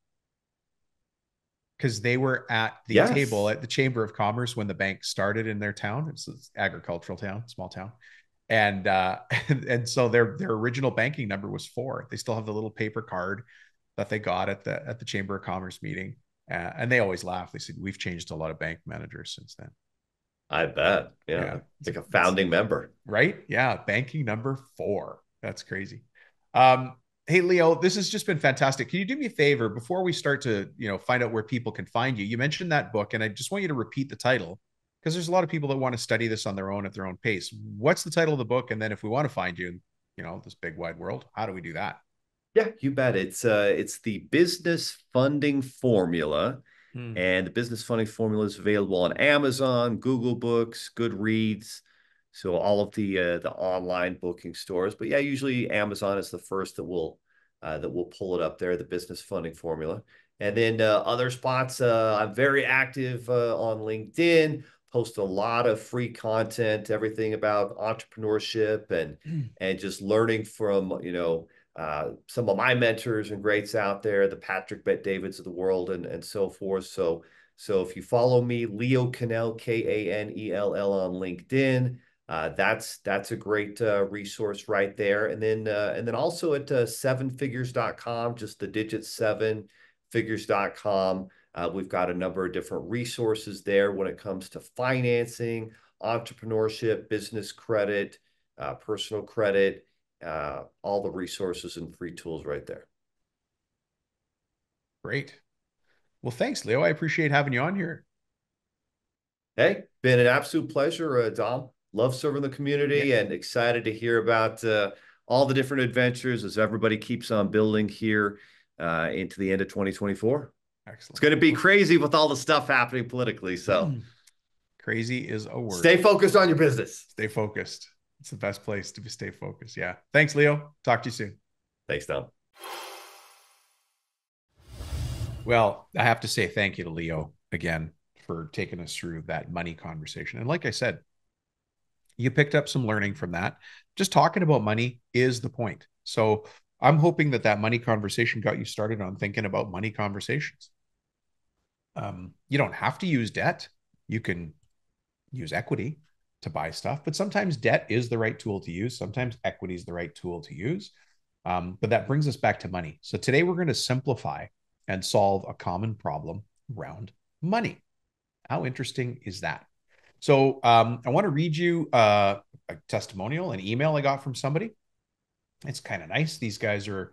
Speaker 1: because they were at the table
Speaker 2: Yes,
Speaker 1: at the Chamber of Commerce when the bank started in their town. It's an agricultural town, small town. And and so their original banking number was 4. They still have the little paper card that they got at the Chamber of Commerce meeting. And they always laugh. They said, we've changed a lot of bank managers since then.
Speaker 2: I bet. Yeah,
Speaker 1: Yeah.
Speaker 2: it's like a
Speaker 1: It's
Speaker 2: founding member.
Speaker 1: right. Yeah. Banking number 4. That's crazy. Um, hey, Leo, this has just been fantastic. Can you do me a favor before we start to, find out where people can find you? You mentioned that book, and I just want you to repeat the title because there's a lot of people that want to study this on their own at their own pace. What's the title of the book? And then if we want to find you in, this big wide world, how do we do that?
Speaker 2: Yeah, you bet. It's the business funding formula.
Speaker 1: Hmm.
Speaker 2: And the business funding formula is available on Amazon, Google Books, Goodreads, so all of the online booking stores. But yeah, usually Amazon is the first that will pull it up there. The business funding formula, and then other spots. I'm very active on LinkedIn. Post a lot of free content, everything about entrepreneurship and just learning from some of my mentors and greats out there, the Patrick Bet Davids of the world, and so forth. So if you follow me, Leo Kanell, Kanell on LinkedIn, that's a great resource right there. And then also at sevenfigures.com, just the digit seven figures.com. We've got a number of different resources there when it comes to financing, entrepreneurship, business credit, personal credit, all the resources and free tools right there.
Speaker 1: Great. Well, thanks, Leo. I appreciate having you on here.
Speaker 2: Hey, been an absolute pleasure, Dom. Love serving the
Speaker 1: Yeah.
Speaker 2: community and excited to hear about all the different adventures as everybody keeps on building here into the end of 2024. It's
Speaker 1: Excellent.
Speaker 2: going to be
Speaker 1: Well,
Speaker 2: crazy with all the stuff happening politically. So
Speaker 1: crazy is a word.
Speaker 2: stay focused on your business.
Speaker 1: Stay focused. It's the best place to stay focused. Yeah. Thanks, Leo. Talk to you soon.
Speaker 2: Thanks, Dom.
Speaker 1: Well, I have to say thank you to Leo again for taking us through that money conversation. And like I said, you picked up some learning from that. Just talking about money is the point. So I'm hoping that that money conversation got you started on thinking about money conversations. You don't have to use debt. You can use equity to buy stuff, but sometimes debt is the right tool to use. Sometimes equity is the right tool to use. But that brings us back to money. So today we're going to simplify and solve a common problem around money. How interesting is that? So I want to read you a testimonial, an email I got from somebody. It's kind of nice. These guys are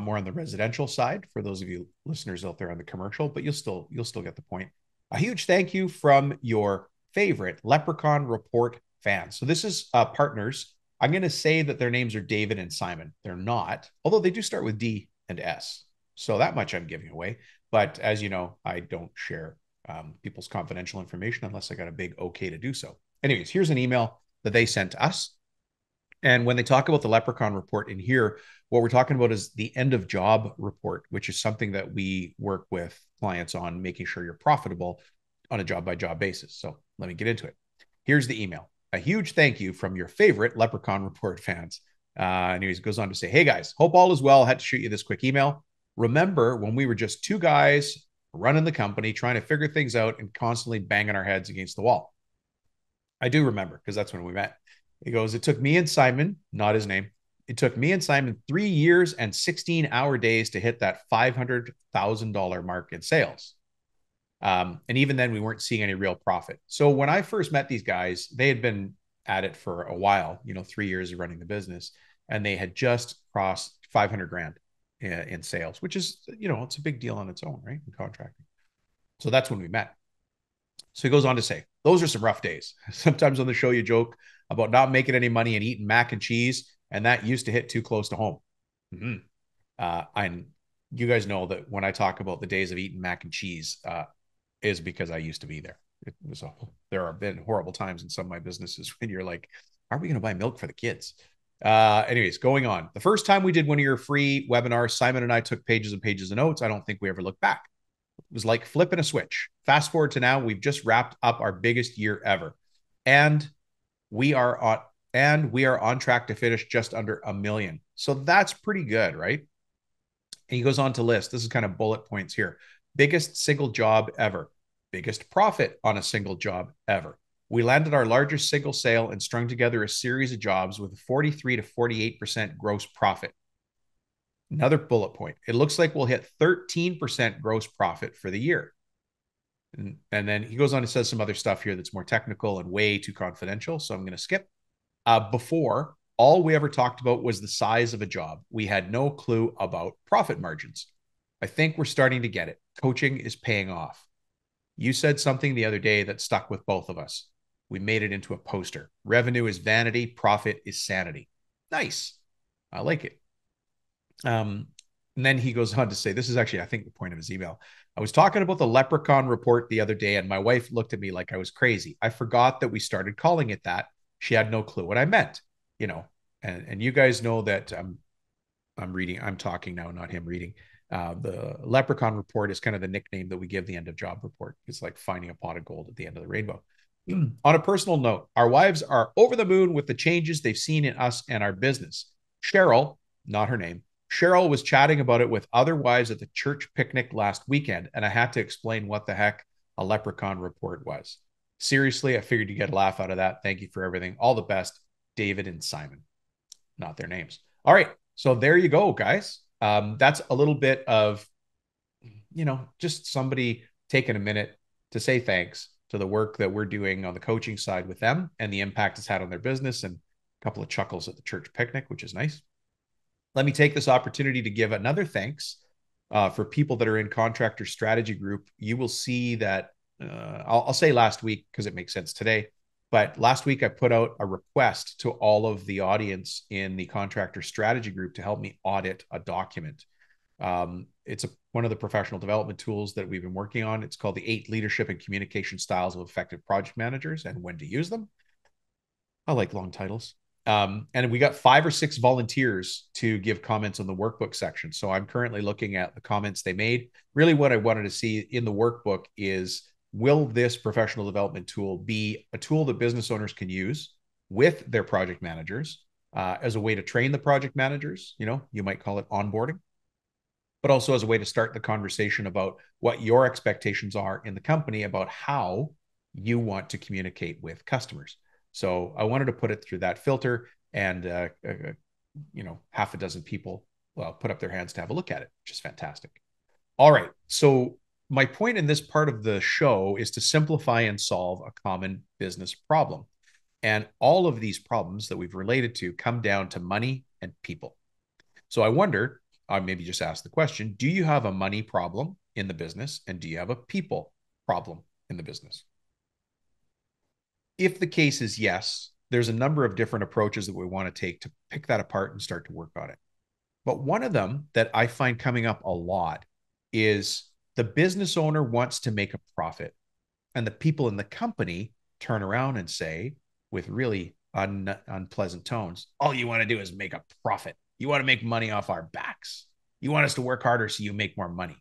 Speaker 1: more on the residential side for those of you listeners out there on the commercial, but you'll still get the point. A huge thank you from your favorite Leprechaun Report fans. So this is partners. I'm going to say that their names are David and Simon. They're not, although they do start with D and S. So that much I'm giving away. But as you know, I don't share people's confidential information unless I got a big okay to do so. Anyways, here's an email that they sent us. And when they talk about the Leprechaun report in here, what we're talking about is the end of job report, which is something that we work with clients on making sure you're profitable on a job by job basis. So let me get into it. Here's the email. A huge thank you from your favorite Leprechaun report fans. Anyways, it goes on to say, hey guys, hope all is well. I had to shoot you this quick email. Remember when we were just two guys running the company, trying to figure things out and constantly banging our heads against the wall? I do remember because that's when we met. He goes, it took me and Simon, not his name. It took me and Simon 3 years and 16-hour days to hit that $500,000 mark in sales. And even then, we weren't seeing any real profit. So when I first met these guys, they had been at it for a while, 3 years of running the business, and they had just crossed 500 grand. in sales, which is, it's a big deal on its own, right? In contracting. So that's when we met. So he goes on to say, those are some rough days. Sometimes on the show, you joke about not making any money and eating mac and cheese, and that used to hit too close to home. Mm-hmm. And you guys know that when I talk about the days of eating mac and cheese, is because I used to be there. There have been horrible times in some of my businesses when you're like, are we going to buy milk for the kids? Anyways, going on. The first time we did one of your free webinars, Simon and I took pages and pages of notes. I don't think we ever looked back. It was like flipping a switch. Fast forward to now, we've just wrapped up our biggest year ever. And we are on track to finish just under 1 million. So that's pretty good, right? And he goes on to list, this is kind of bullet points here. Biggest single job ever. Biggest profit on a single job ever. We landed our largest single sale and strung together a series of jobs with 43 to 48% gross profit. Another bullet point. It looks like we'll hit 13% gross profit for the year. And then he goes on and says some other stuff here that's more technical and way too confidential. So I'm going to skip. Before, all we ever talked about was the size of a job. We had no clue about profit margins. I think we're starting to get it. Coaching is paying off. You said something the other day that stuck with both of us. We made it into a poster. Revenue is vanity, profit is sanity. Nice. I like it. And then he goes on to say, this is actually, I think, the point of his email. I was talking about the leprechaun report the other day, and my wife looked at me like I was crazy. I forgot that we started calling it that. She had no clue what I meant, and you guys know that I'm talking now, not him reading. The leprechaun report is kind of the nickname that we give the end of job report. It's like finding a pot of gold at the end of the rainbow. On a personal note, our wives are over the moon with the changes they've seen in us and our business. Cheryl, not her name, Cheryl was chatting about it with other wives at the church picnic last weekend, and I had to explain what the heck a leprechaun report was. Seriously, I figured you get a laugh out of that. Thank you for everything. All the best, David and Simon. Not their names. All right. So there you go, guys. That's a little bit of, just somebody taking a minute to say thanks to the work that we're doing on the coaching side with them and the impact it's had on their business, and a couple of chuckles at the church picnic, which is nice. Let me take this opportunity to give another thanks for people that are in Contractor Strategy Group. You will see that I'll say last week because it makes sense today. But last week, I put out a request to all of the audience in the Contractor Strategy Group to help me audit a document. It's one of the professional development tools that we've been working on. It's called the 8 Leadership and Communication Styles of Effective Project Managers and When to Use Them. I like long titles. And we got 5 or 6 volunteers to give comments on the workbook section. So I'm currently looking at the comments they made. Really, what I wanted to see in the workbook is, will this professional development tool be a tool that business owners can use with their project managers as a way to train the project managers? You might call it onboarding, but also as a way to start the conversation about what your expectations are in the company about how you want to communicate with customers. So I wanted to put it through that filter, and half a dozen people put up their hands to have a look at it, which is fantastic. All right. So my point in this part of the show is to simplify and solve a common business problem. And all of these problems that we've related to come down to money and people. So I wonder, I maybe just ask the question, do you have a money problem in the business, and do you have a people problem in the business? If the case is yes, there's a number of different approaches that we want to take to pick that apart and start to work on it. But one of them that I find coming up a lot is the business owner wants to make a profit, and the people in the company turn around and say, with really unpleasant tones, all you want to do is make a profit. You want to make money off our backs. You want us to work harder so you make more money.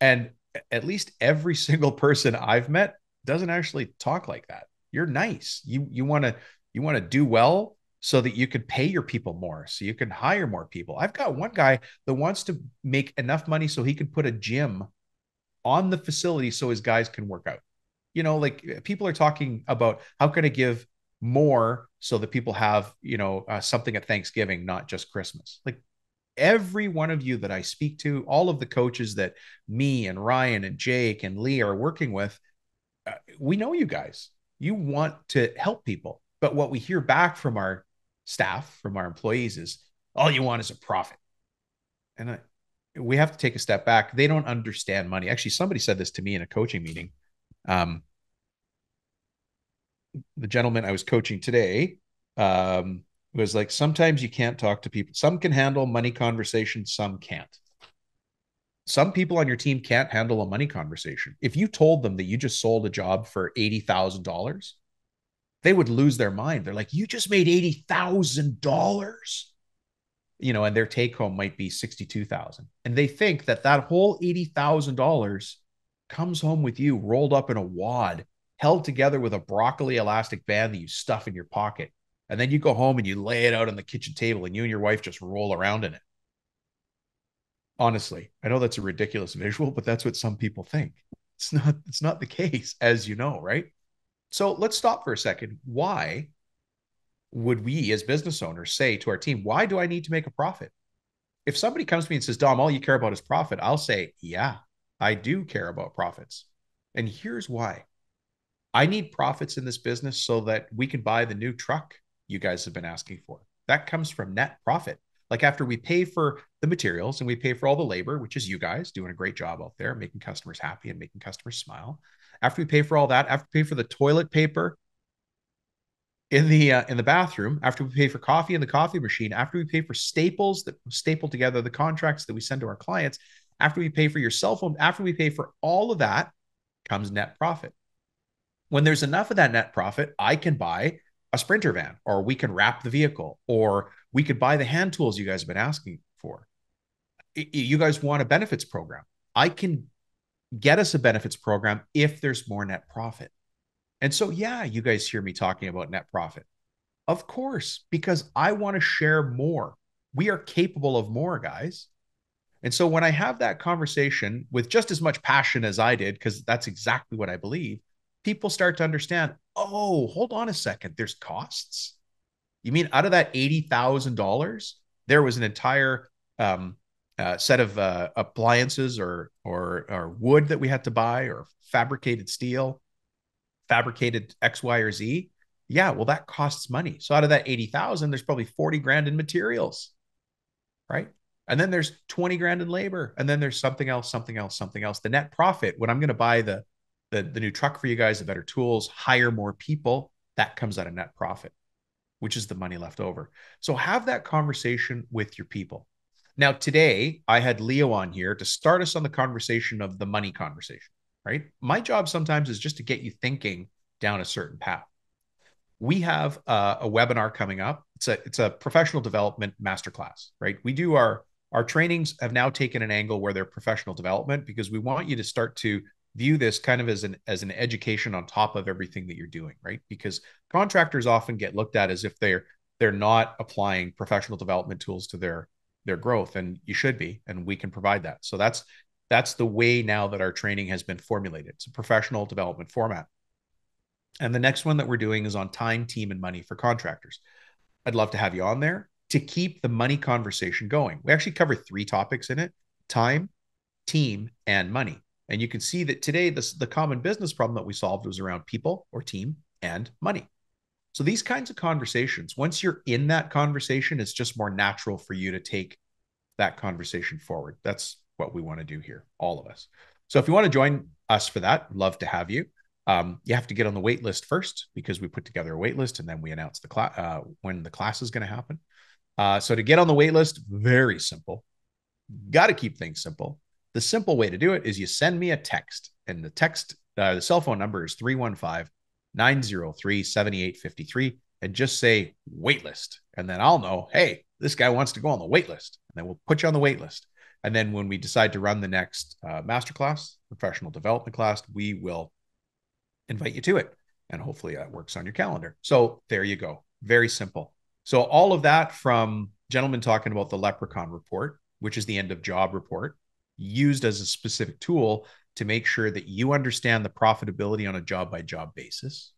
Speaker 1: And at least every single person I've met doesn't actually talk like that. You're nice. You want to do well so that you could pay your people more, so you can hire more people. I've got one guy that wants to make enough money so he can put a gym on the facility so his guys can work out. Like people are talking about how can I give more so that people have, something at Thanksgiving, not just Christmas. Like every one of you that I speak to, all of the coaches that me and Ryan and Jake and Lee are working with, we know you guys. You want to help people. But what we hear back from our staff, from our employees, is all you want is a profit. And we have to take a step back. They don't understand money. Actually, somebody said this to me in a coaching meeting. Um, the gentleman I was coaching today was like, sometimes you can't talk to people. Some can handle money conversations, some can't. Some people on your team can't handle a money conversation. If you told them that you just sold a job for $80,000, they would lose their mind. They're like, you just made $80,000, and their take home might be 62,000. And they think that that whole $80,000 comes home with you rolled up in a wad, held together with a broccoli elastic band that you stuff in your pocket. And then you go home and you lay it out on the kitchen table and you and your wife just roll around in it. Honestly, I know that's a ridiculous visual, but that's what some people think. It's not the case, as you know, right? So let's stop for a second. Why would we as business owners say to our team, why do I need to make a profit? If somebody comes to me and says, Dom, all you care about is profit, I'll say, yeah, I do care about profits. And here's why. I need profits in this business so that we can buy the new truck you guys have been asking for. That comes from net profit. Like after we pay for the materials and we pay for all the labor, which is you guys doing a great job out there, making customers happy and making customers smile. After we pay for all that, after we pay for the toilet paper in the bathroom, after we pay for coffee in the coffee machine, after we pay for staples that staple together the contracts that we send to our clients, after we pay for your cell phone, after we pay for all of that, comes net profit. When there's enough of that net profit, I can buy a Sprinter van, or we can wrap the vehicle, or we could buy the hand tools you guys have been asking for. You guys want a benefits program. I can get us a benefits program if there's more net profit. And so, yeah, you guys hear me talking about net profit. Of course, because I want to share more. We are capable of more, guys. And so when I have that conversation with just as much passion as I did, because that's exactly what I believe, people start to understand, oh, hold on a second, there's costs. You mean out of that $80,000, there was an entire set of appliances or wood that we had to buy, or fabricated steel, fabricated X, Y, or Z. Yeah, well, that costs money. So out of that 80,000, there's probably 40 grand in materials, right? And then there's 20 grand in labor. And then there's something else, something else, something else. The net profit, when I'm going to buy the new truck for you guys, the better tools, hire more people, that comes out of net profit, which is the money left over. So have that conversation with your people. Now, today I had Leo on here to start us on the conversation of the money conversation, right? My job sometimes is just to get you thinking down a certain path. We have a webinar coming up. It's a professional development masterclass, right? We do our trainings have now taken an angle where they're professional development, because we want you to start to view this kind of as an education on top of everything that you're doing, right? Because contractors often get looked at as if they're not applying professional development tools to their growth, and you should be, and we can provide that. So that's the way now that our training has been formulated. It's a professional development format. And the next one that we're doing is on time, team, and money for contractors. I'd love to have you on there to keep the money conversation going. We actually cover 3 topics in it: time, team, and money. And you can see that today, the common business problem that we solved was around people or team and money. So these kinds of conversations, once you're in that conversation, it's just more natural for you to take that conversation forward. That's what we want to do here, all of us. So if you want to join us for that, love to have you. You have to get on the wait list first, because we put together a wait list and then we announce the class when the class is going to happen. So to get on the wait list, very simple. Got to keep things simple. The simple way to do it is you send me a text, and the cell phone number is 315-903-7853, and just say waitlist. And then I'll know, hey, this guy wants to go on the wait list. And then we'll put you on the wait list. And then when we decide to run the next masterclass, professional development class, we will invite you to it. And hopefully that works on your calendar. So there you go. Very simple. So all of that, from gentlemen talking about the leprechaun report, which is the end of job report, used as a specific tool to make sure that you understand the profitability on a job by job basis.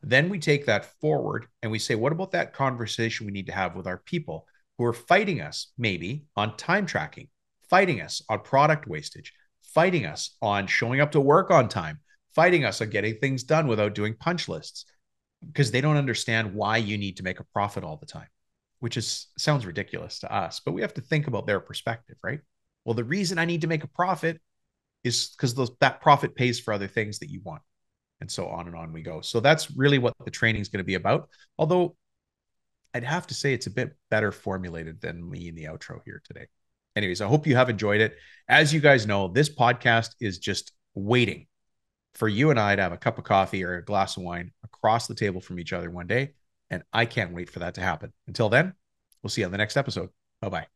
Speaker 1: Then we take that forward and we say, what about that conversation we need to have with our people who are fighting us maybe on time tracking, fighting us on product wastage, fighting us on showing up to work on time, fighting us on getting things done without doing punch lists, because they don't understand why you need to make a profit all the time, which sounds ridiculous to us, but we have to think about their perspective, right? Well, the reason I need to make a profit is because that profit pays for other things that you want. And so on we go. So that's really what the training is going to be about. Although I'd have to say it's a bit better formulated than me in the outro here today. Anyways, I hope you have enjoyed it. As you guys know, this podcast is just waiting for you and I to have a cup of coffee or a glass of wine across the table from each other one day. And I can't wait for that to happen. Until then, we'll see you on the next episode. Bye bye.